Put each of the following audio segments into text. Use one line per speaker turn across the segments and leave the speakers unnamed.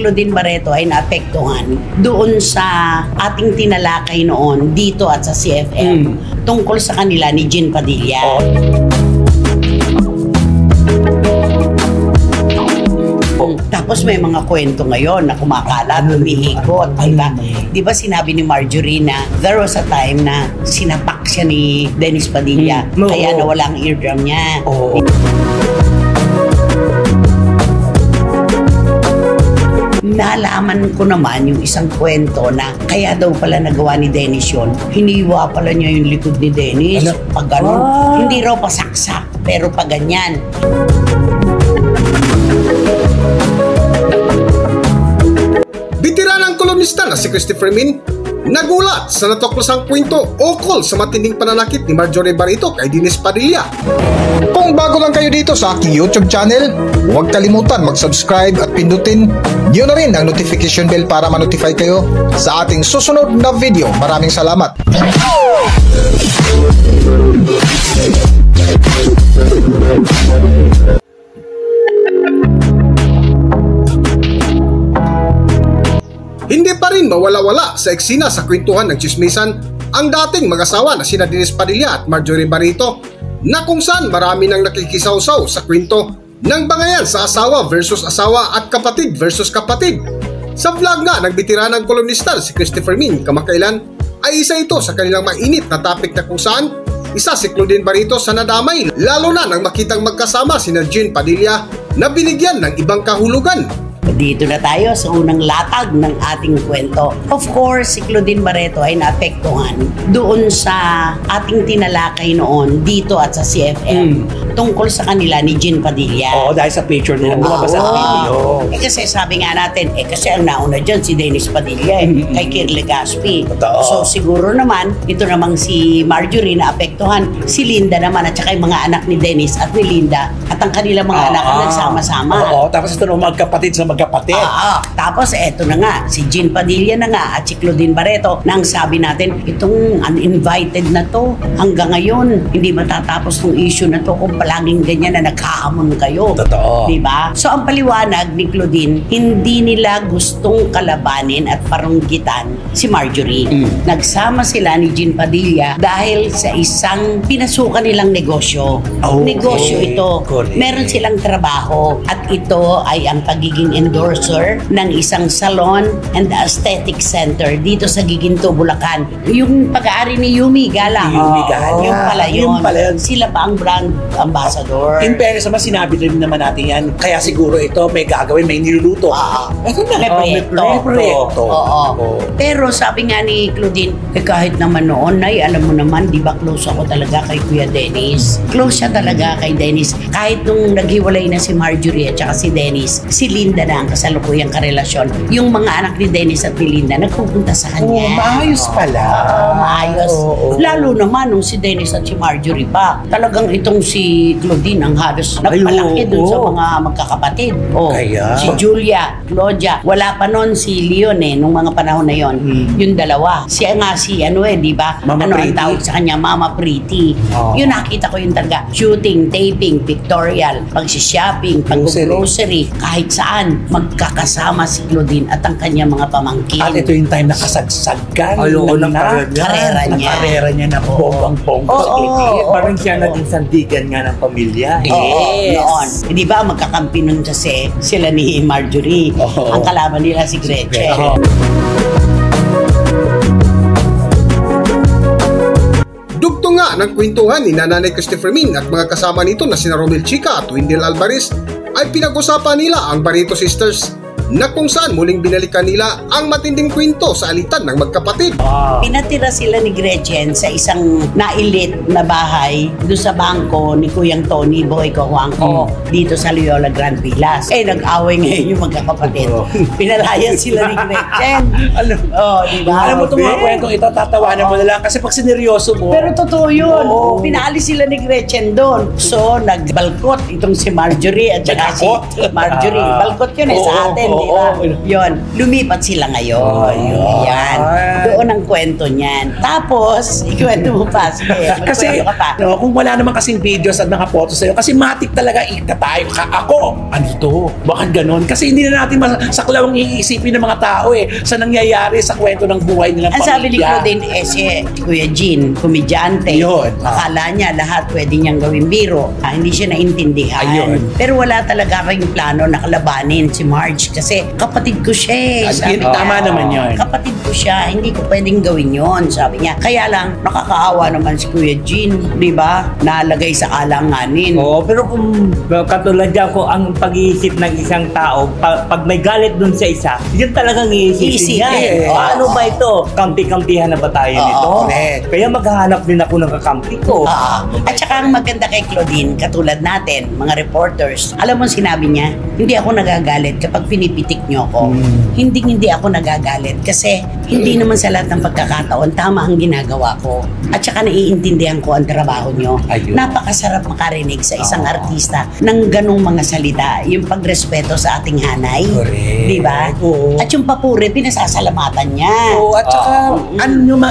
Claudine Barreto ay naapektuhan doon sa ating tinalakay noon dito at sa CFM tungkol sa kanila ni Jean Padilla. Tapos may mga kwento ngayon na kumakalat, umiikot, diba? Diba sinabi ni Marjorie na there was a time na sinapak siya ni Dennis Padilla, kaya nawala ang eardrum niya. Nalaman ko naman yung isang kwento na kaya daw pala nagawa ni Dennis yun. Hiniwa pala niya yung likod ni Dennis. Pag ganun, hindi raw pasaksak, pero pag ganyan.
Bitiranang kolumnista na si Christopher Min nagulat sa natuklasang kwento ukol sa matinding pananakit ni Marjorie Barreto kay Dennis Padilla. Kung bago lang kayo dito sa aking YouTube channel, huwag kalimutan mag-subscribe at pindutin niyo na rin ang notification bell para ma-notify kayo sa ating susunod na video. Maraming salamat! Hindi pa rin mawala-wala sa eksena sa kwentuhan ng chismisan ang dating mag-asawa na sina Dennis Padilla at Marjorie Barreto, na kung saan marami nang nakikisawsaw sa kwento ng bangayan sa asawa versus asawa at kapatid versus kapatid. Sa vlog nga ng bitiranang kolumnista si Christopher Min kamakailan ay isa ito sa kanilang mainit na topic na kung saan isa si Claudine Barreto sa nadamay, lalo na nang makitang magkasama sina Jean Padilla na binigyan ng ibang kahulugan.
Dito na tayo sa unang latag ng ating kwento. Of course, si Claudine Barreto ay naapektuhan doon sa ating tinalakay noon dito at sa CFM tungkol sa kanila ni Jean Padilla.
Oo, dahil sa picture nila lumabas ang video.
Kasi sabi nga natin, kasi ang nauna dyan si Dennis Padilla kay Kirli Gaspi. So siguro naman, ito namang si Marjorie na apektuhan, si Linda naman at saka yung mga anak ni Dennis at ni Linda at ang kanilang mga anak na nagsama-sama.
Oo, tapos ito naman magkapatid sa magkapatid.
Tapos eto na nga, si Jean Padilla na nga at si Claudine Barreto nang sabi natin, itong uninvited na to hanggang ngayon, hindi matatapos tong issue na to kung palaging ganyan na naghahamon kayo.
Totoo.
Diba? So ang paliwanag ni Claudine, hindi nila gustong kalabanin at parunggitan si Marjorie. Nagsama sila ni Jean Padilla dahil sa isang pinasukan nilang negosyo. Negosyo ito.
Correct.
Meron silang trabaho at ito ay ang pagiging endorser ng isang salon and aesthetic center dito sa Giginto, Bulacan. Yung pag-aari ni Yumi Gala. Yung pala yun. Sila pa ang brand ambassador.
In fairness naman, sinabi rin naman natin yan. Kaya siguro ito may gagawin, may niluluto.
May proyekto. Pero sabi nga ni Claudine, kahit naman noon, alam mo naman, di ba close ako talaga kay Kuya Dennis? Close siya talaga kay Dennis. Kahit nung naghiwalay na si Marjorie at saka si Dennis, si Linda na ang kasalukuyang karelasyon. Yung mga anak ni Dennis at ni Linda nagpupunta sa kanya.
Maayos pala.
Maayos. Lalo naman nung si Dennis at si Marjorie pa. Talagang itong si Claudine ang halos nagpalaki dun sa mga magkakapatid. Si Julia, Claudia. Wala pa nun si Leon nung mga panahon na yon. Yung dalawa. Siya nga si di ba? Ang tawag sa kanya? Mama Pretty. Yun nakita ko yung talaga. Shooting, taping, pictorial, pag-shopping, pag-grocery, kahit saan magkakasama si Claudine at ang kanyang mga pamangkin.
At ito yung time na kasagsagan ng karera niya na bonggang-bonggang.
Parang siya naging sandigan nga ng pamilya.
Noon. Di ba magkakampi nun kasi sila ni Marjorie. Ang kalaban nila si Gretchen.
Dugto nga ng kwentuhan ni Nanay Christopher Min at mga kasama nito na sina Romel Chica at Wendell Alvarez ay pinag-usapan nila ang Barreto Sisters na kung saan muling binalikan nila ang matinding kwento sa alitan ng magkapatid.
Pinatira sila ni Gretchen sa isang nailit na bahay doon sa bangko ni Kuyang Tony Boy Cojuangco dito sa Loyola Grand Villas. Nag-away ngayon yung magkakapatid. Pinalayan sila ni Gretchen.
Diba? Alam mo itong mga kwentong ito, tatawanan mo na lang kasi pag sineryoso mo.
Pero totoo yun. Pinaalis sila ni Gretchen doon. So, nagbalkot itong si Marjorie at saka si Marjorie. Balkot yun sa atin. ba? Yun, lumipat sila ngayon. Yan. Doon ang kwento niyan. Tapos, ikwento mo pa. Sige,
kasi,
ka pa.
No, kung wala namang kasing videos at mga photos sa'yo, kasi matik talaga tayo. Ako, ano to? Bakit ganon? Kasi hindi na natin masaklawang iisipin ng mga tao sa nangyayari sa kwento ng buhay nilang
ang
pamilya.
sabi ni Claudine si Kuya Jean, komedyante.
Yun.
Akala niya lahat pwede niyang gawin biro. Hindi siya naintindihan.
Ayun.
Pero wala talaga ring plano na kalabanin si Marge kasi kapatid ko siya. Sabi niya,
tama naman yun.
Kapatid ko siya, hindi ko pwedeng gawin yun, sabi niya. Kaya lang, nakakaawa naman si Kuya Jean, di ba? Nalagay sa alanganin.
Oo, pero kung katulad dyan, kung ang pag-iisip ng isang tao, pag may galit dun sa isa, yun talagang iisipin niya. Paano ba ito? Kampi-kampihan na ba tayo nito? Kaya maghahanap din ako ng kakampi ko.
At saka ang maganda kay Claudine, katulad natin, mga reporters, alam mo sinabi niya, hindi ako nagagalit kapag pinipitik niyo ako. Hindi ako nagagalit kasi hindi naman sa lahat ng pagkakataon tama ang ginagawa ko. At saka naiintindihan ko ang trabaho niyo. Napakasarap makarinig sa isang artista ng ganung mga salita, yung pagrespeto sa ating hanay. Di ba? At yung papuri, pinasasalamatan niya.
At saka,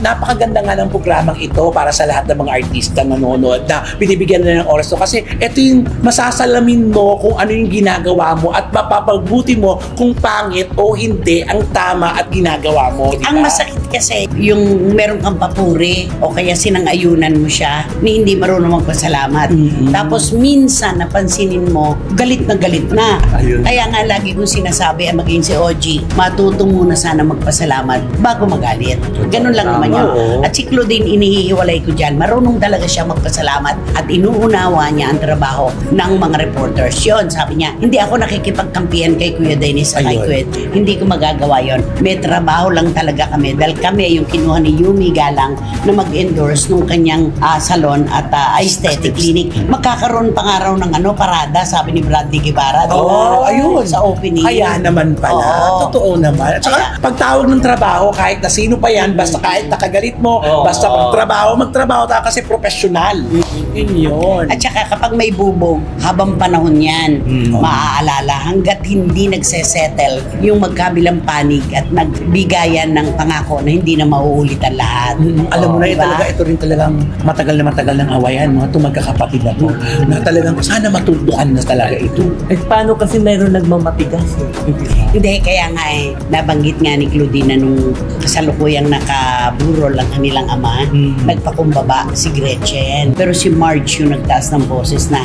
napakaganda nga ng programang ito para sa lahat ng mga artista na nanonood na binibigyan na ng oras to. Kasi ito yung masasalamin mo kung ano yung ginagawa mo at mapapagbuti mo kung pangit o hindi ang tama at ginagawa mo. Diba?
Ang masakit kasi yung meron kang papuri o kaya sinang-ayunan mo siya ni hindi marunong magpasalamat. Tapos minsan napansinin mo, galit na galit na. Kaya nga lagi kong sinasabi maging si Ogie, matuto muna sana magpasalamat bago magalit. Ganun lang naman yun. At si Claudine, inihihiwalay ko dyan. Marunong talaga siya magpasalamat at inuunawa niya ang trabaho ng mga reporters. Yun, sabi niya, hindi ako nakikipagkampihan kay Kuya Dennis at kay Kuya. Hindi ko magagawa yon. May trabaho lang talaga kami dahil kami yung kinuha ni Yumi Galang na mag-endorse nung kanyang salon at aesthetic clinic. Magkakaroon pa nga raw ng parada, sabi ni Bradley Guevara.
Ayun.
Sa opening.
Kaya naman pala. Totoo naman. At saka, pagtawag ng trabaho, kahit na sino pa yan, basta kahit nakagalit mo, basta magtrabaho tayo kasi professional. Yun.
At saka kapag may bubog, habang panahon yan, maaalala hanggat hindi nagsesettle yung magkabilang panig at nagbigayan ng pangako na hindi na mauulit ang lahat.
Alam mo na talaga, ito rin talagang matagal ng awayan, ito magkakapatid na to, na talagang sana matuldukan na talaga ito.
Paano kasi meron nagmamatigas
Hindi, kaya nga nabanggit nga ni Claudine na nung kasalukuyang nakaburol ang kanilang ama, nagpakumbaba si Gretchen. Pero si Marge yung nagtaas ng boses na,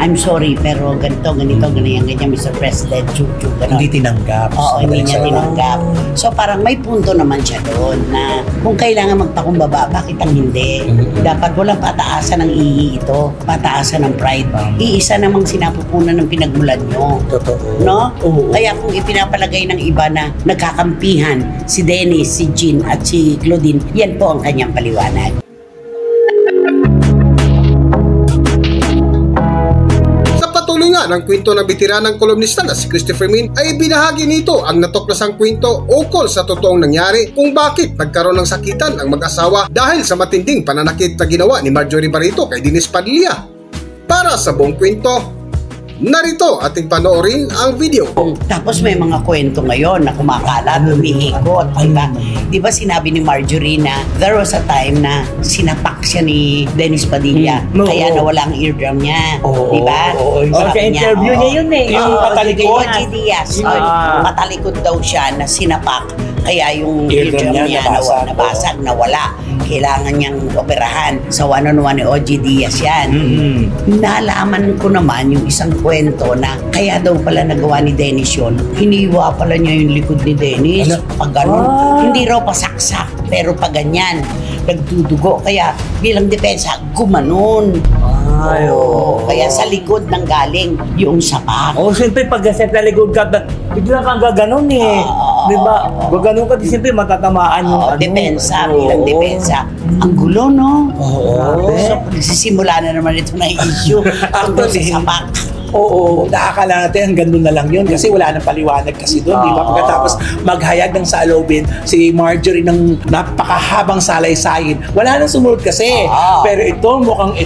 I'm sorry, pero ganito, ganyan, Mr. President, chuchu, gano'n.
Hindi tinanggap.
Oo, hindi niya tinanggap. So parang may punto naman siya doon na kung kailangan magpakumbaba, bakit ang hindi? Dapat walang pataasan ng ihi ito, pataasan ng pride. Iisa namang sinapupunan ng pinagmulan nyo.
Totoo.
No? Kaya kung ipinapalagay ng iba na nagkakampihan si Dennis, si Jean at si Claudine, yan po ang kanyang paliwanag.
Patuloy nga ng kwento ng bitiranang kolumnista na si Christopher Min ay binahagi nito ang natuklasang kwento ukol sa totoong nangyari kung bakit nagkaroon ng sakitan ang mag-asawa dahil sa matinding pananakit na ginawa ni Marjorie Barreto kay Dennis Padilla. Para sa buong kwento, narito ating panoorin ang video.
Tapos may mga kwento ngayon na kumakalat, umihikot. Di ba sinabi ni Marjorie na there was a time na sinapak siya ni Dennis Padilla kaya nawala ang eardrum niya. Di ba?
Sa interview niya yun
Yung patalikod.
Ogie Diaz. Patalikod daw siya na sinapak kaya yung eardrum niya nabasag, nawala. Kailangan niyang operahan. Sa one-on-one ni Ogie Diaz yan. Nalaman ko naman yung isang kwento na kaya daw pala nagawa ni Dennis yun. Hiniwa pala niya yung likod ni Dennis. Pag ganun. Hindi raw pasaksak, pero pag ganyan, nagdudugo. Kaya bilang depensa, gumanon. Kaya sa likod nang galing yung sapak.
Siyempre pag sa likod ka, bigla kang gaganon diba? Gaganon ka, siyempre matatamaan yung
depensa, bilang depensa. Ang gulo, no? So, nagsisimula na naman ito na issue tungkol sa sapak.
Oo, nakakala natin hanggang doon na lang yun kasi wala nang paliwanag kasi doon, di ba? Pagkatapos maghayag ng saloobin si Marjorie ng napakahabang salay-sayin, wala nang sumunod kasi. Pero mukhang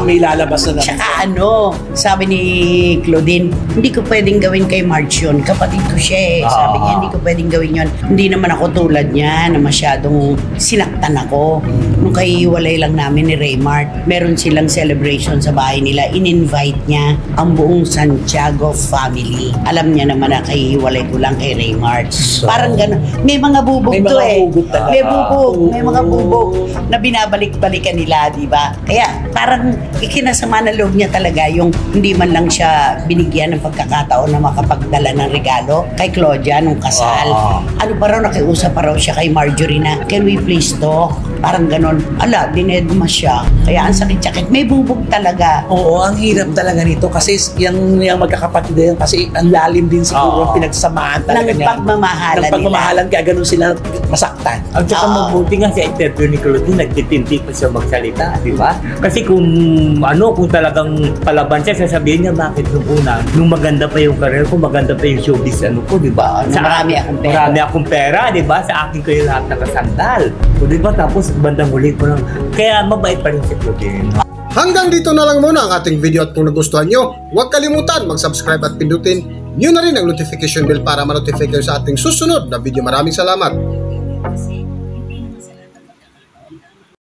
may lalabas na naman.
Tsaka sabi ni Claudine, hindi ko pwedeng gawin kay Marge yun. Kapatid ko siya eh. Sabi niya, hindi ko pwedeng gawin yun. Hindi naman ako tulad niya na masyadong sinaktan ako. Nung kahiwalay lang namin ni Raymart, meron silang celebration sa bahay nila. In-invite niya ang buong Santiago family. Alam niya naman na kahiwalay ko lang kay Raymart. Parang gano'n. May mga bubog to eh. May bubog. May mga bubog na binabalik-balikan nila, di ba? Kaya parang ikinasama na loob niya talaga yung hindi man lang siya binigyan ng pagkakataon na makapagdala ng regalo kay Claudia nung kasal. Ano pa raw, nakiusap pa raw siya kay Marjorie na, can we please talk? Parang ganon. Ala, dinedma siya. Kaya ang sakit-sakit. May bubog talaga.
Oo, ang hirap talaga nito kasi yung magkakapatid din kasi ang lalim din siguro pinagsamahan talaga niya.
Ng
pagmamahalan kaya ganun sila masaktan.
Ang saka mabuti nga sa interview ni Claudine, nagtitinti pa siya magsalita, di ba? Kasi kung talagang palaban siya, sasabihin niya bakit nung maganda pa yung career ko, maganda pa yung showbiz ko, di ba? Marami akong pera, di ba? Sa akin ko yung lahat nakasandal. O di ba? Tapos bandang huli ko lang. Kaya mabait pa rin si Claudine.
Hanggang dito na lang muna ang ating video at kung nagustuhan nyo, huwag kalimutan mag-subscribe at pindutin nyo na rin ang notification bell para ma-notify kayo sa ating susunod na video. Maraming salamat!